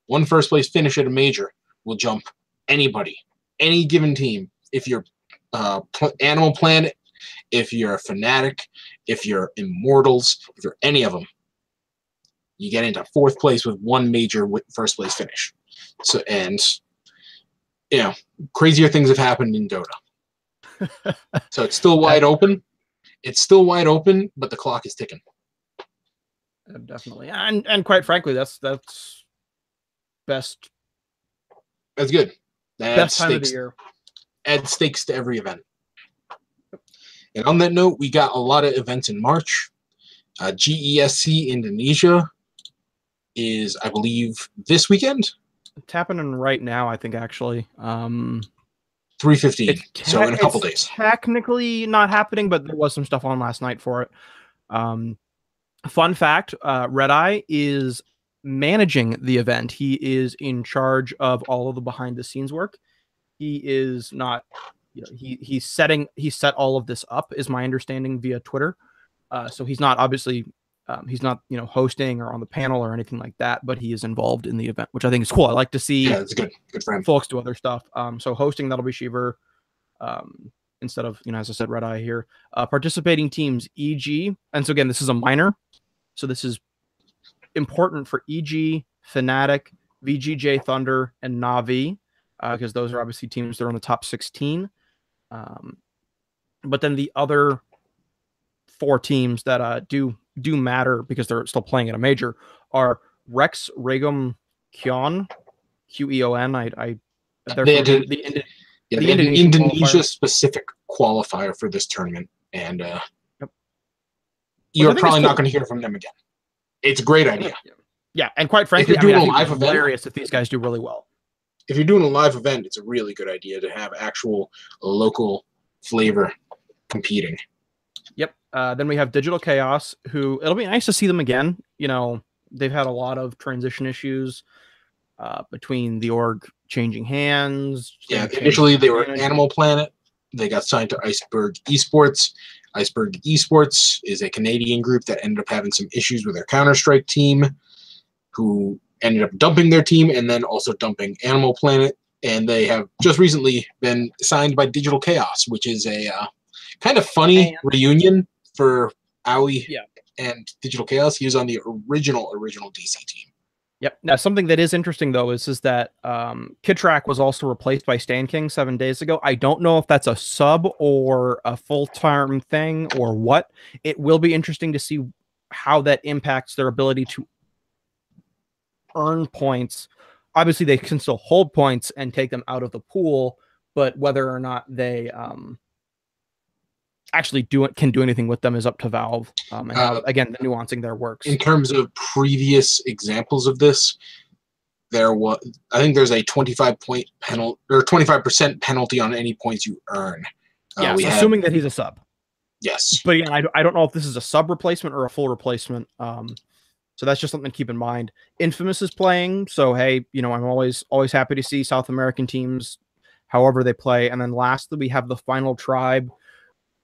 one first place finish at a major will jump anybody, any given team. If you're Animal Planet, if you're a Fnatic, if you're Immortals, if you're any of them, you get into 4th place with one major first place finish. So, and crazier things have happened in Dota. So it's still wide open. It's still wide open, but the clock is ticking. Definitely, and quite frankly, that's best. That's good. Best time of the year. Add stakes to every event. And on that note, we got a lot of events in March. GESC Indonesia is, I believe, this weekend. It's happening right now, I think, actually. 3:15, so in a couple days. Technically not happening, but there was some stuff on last night for it. Fun fact, Red Eye is managing the event. He is in charge of all of the behind-the-scenes work. He is not, he set all of this up, is my understanding, via Twitter. So he's not obviously, he's not, hosting or on the panel or anything like that, but he is involved in the event, which I think is cool. I like to see it's good for him. Folks do other stuff. So hosting, that'll be Shiver, instead of, as I said, Red Eye here. Participating teams, EG. And so again, this is a minor. So this is important for EG, Fnatic, VGJ Thunder, and Na'Vi, because those are obviously teams that are in the top 16. But then the other 4 teams that do matter because they're still playing at a major are Rex, Regum, Kyon, QEON. The Indonesia-specific qualifier for this tournament, and you're probably not going to hear from them again. It's a great idea. Yeah, and quite frankly, if you're doing a live event, hilarious if these guys do really well. If you're doing a live event, it's a really good idea to have actual local flavor competing. Yep. Then we have Digital Chaos, who it'll be nice to see them again. They've had a lot of transition issues between the org changing hands. Yeah, initially they were Animal Planet. They got signed to Iceberg Esports. Iceberg Esports is a Canadian group that ended up having some issues with their Counter-Strike team, who ended up dumping their team and then also dumping Animal Planet. And they have just recently been signed by Digital Chaos, which is a kind of funny reunion for Aoi and Digital Chaos. He was on the original DC team. Yep. Now, something that is interesting, though, is that Kidtrack was also replaced by Stan King 7 days ago. I don't know if that's a sub or a full-time thing or what. It will be interesting to see how that impacts their ability to earn points. Obviously, they can still hold points and take them out of the pool, but whether or not they actually can do anything with them is up to Valve. And how, again, the nuancing there works. In terms of previous examples of this, I think there's a 25-point penalty or 25% penalty on any points you earn. Assuming that he's a sub. Yes. But again, I don't know if this is a sub replacement or a full replacement. So that's just something to keep in mind. Infamous is playing, so hey, I'm always happy to see South American teams, however they play. And then lastly, we have the Final Tribe,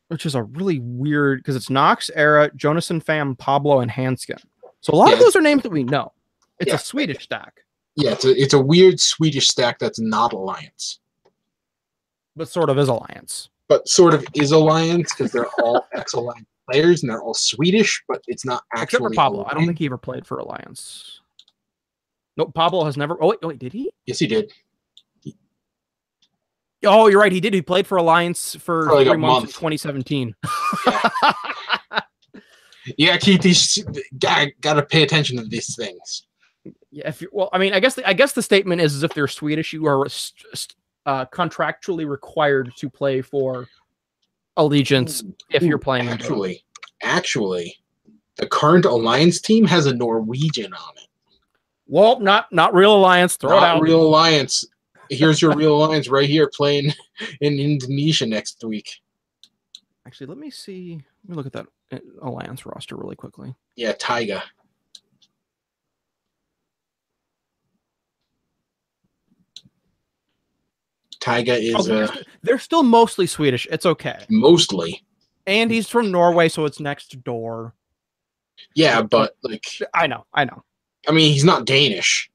which is a really weird, because it's Nox, Era, Jonathan Pham, Pablo, and Hanskin. So a lot of those are names that we know. It's a Swedish stack. Yeah, it's a weird Swedish stack that's not Alliance. But sort of is Alliance. But sort of is Alliance, because they're all ex-Alliance players, and they're all Swedish, but it's not actually. Except for Pablo. I don't think he ever played for Alliance. Nope, Pablo has never. Oh, wait, did he? Yes, he did. Oh, you're right. He did. He played for Alliance for like 3 months in 2017. Yeah, Keith, gotta pay attention to these things. Yeah. I guess the statement is if they're Swedish, you are contractually required to play for Allegiance if you're playing. Actually, the current Alliance team has a Norwegian on it. Well, not real Alliance. Throw it out. Real Alliance. Here's your real Alliance right here playing in Indonesia next week. Actually, let me see. Let me look at that Alliance roster really quickly. Yeah, Taiga. Taiga is... they're still mostly Swedish. It's okay. Mostly. And he's from Norway, so it's next door. Yeah, but like... I know. I mean, he's not Danish.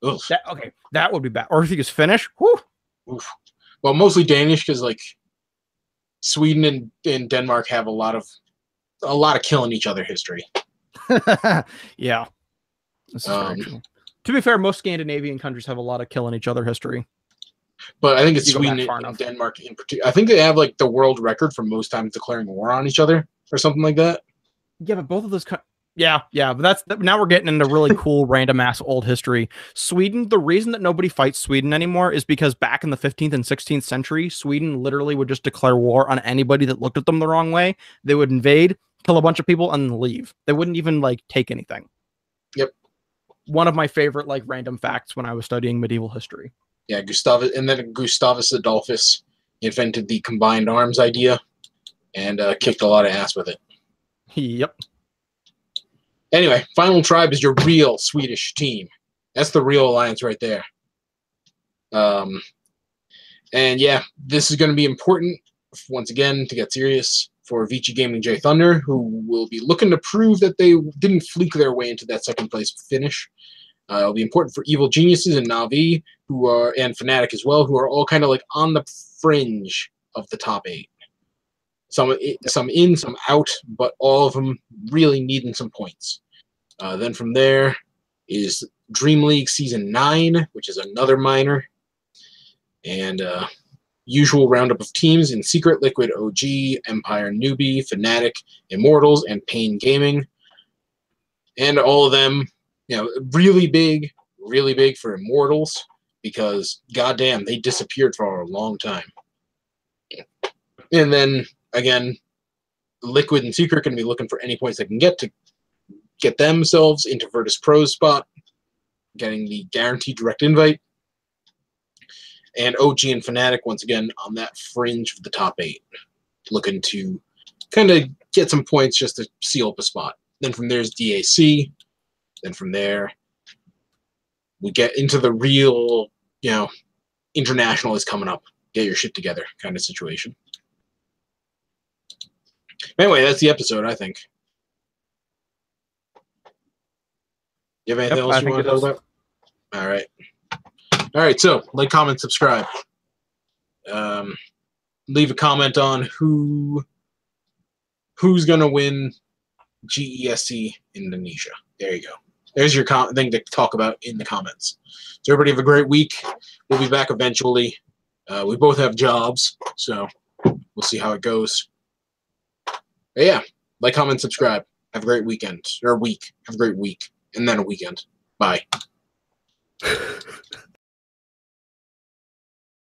That would be bad. Or if he was Finnish, whew. Oof. Well, mostly Danish, because like Sweden and Denmark have a lot of killing each other history. Yeah. This is very true. To be fair, most Scandinavian countries have a lot of killing each other history. But I think it's Sweden and Denmark in particular. I think they have like the world record for most times declaring war on each other or something like that. Yeah, but both of those Yeah, but now we're getting into really cool random ass old history. Sweden, the reason that nobody fights Sweden anymore is because back in the 15th and 16th century, Sweden literally would just declare war on anybody that looked at them the wrong way. They would invade, kill a bunch of people, and leave. They wouldn't even like take anything. Yep. One of my favorite like random facts when I was studying medieval history. Yeah, Gustavus Adolphus invented the combined arms idea and kicked a lot of ass with it. Yep. Anyway, Final Tribe is your real Swedish team. That's the real alliance right there. And yeah, this is going to be important, once again, to get serious, for Vici Gaming J Thunder, who will be looking to prove that they didn't fluke their way into that second place finish. It'll be important for Evil Geniuses and Navi, and Fnatic as well, who are all kind of like on the fringe of the top 8. Some in, some out, but all of them really needing some points. Then from there is Dream League Season 9, which is another minor. And usual roundup of teams in Secret, Liquid, OG, Empire, Newbie, Fnatic, Immortals, and Pain Gaming. And all of them, really big for Immortals, because goddamn, they disappeared for a long time. And then again, Liquid and Secret going to be looking for any points they can get to get themselves into Virtus Pro's spot, getting the guaranteed direct invite. And OG and Fnatic, once again, on that fringe of the top 8, looking to kind of get some points just to seal up a spot. Then from there's DAC. Then from there, we get into the real, international is coming up. Get your shit together kind of situation. Anyway, that's the episode, I think. You have anything else you want to talk about? All right. All right, so like, comment, subscribe. Leave a comment on who's going to win GESC Indonesia. There you go. There's your thing to talk about in the comments. So everybody have a great week. We'll be back eventually. We both have jobs, so we'll see how it goes. But yeah, like, comment, subscribe. Have a great weekend. Or week. Have a great week. And then a weekend. Bye.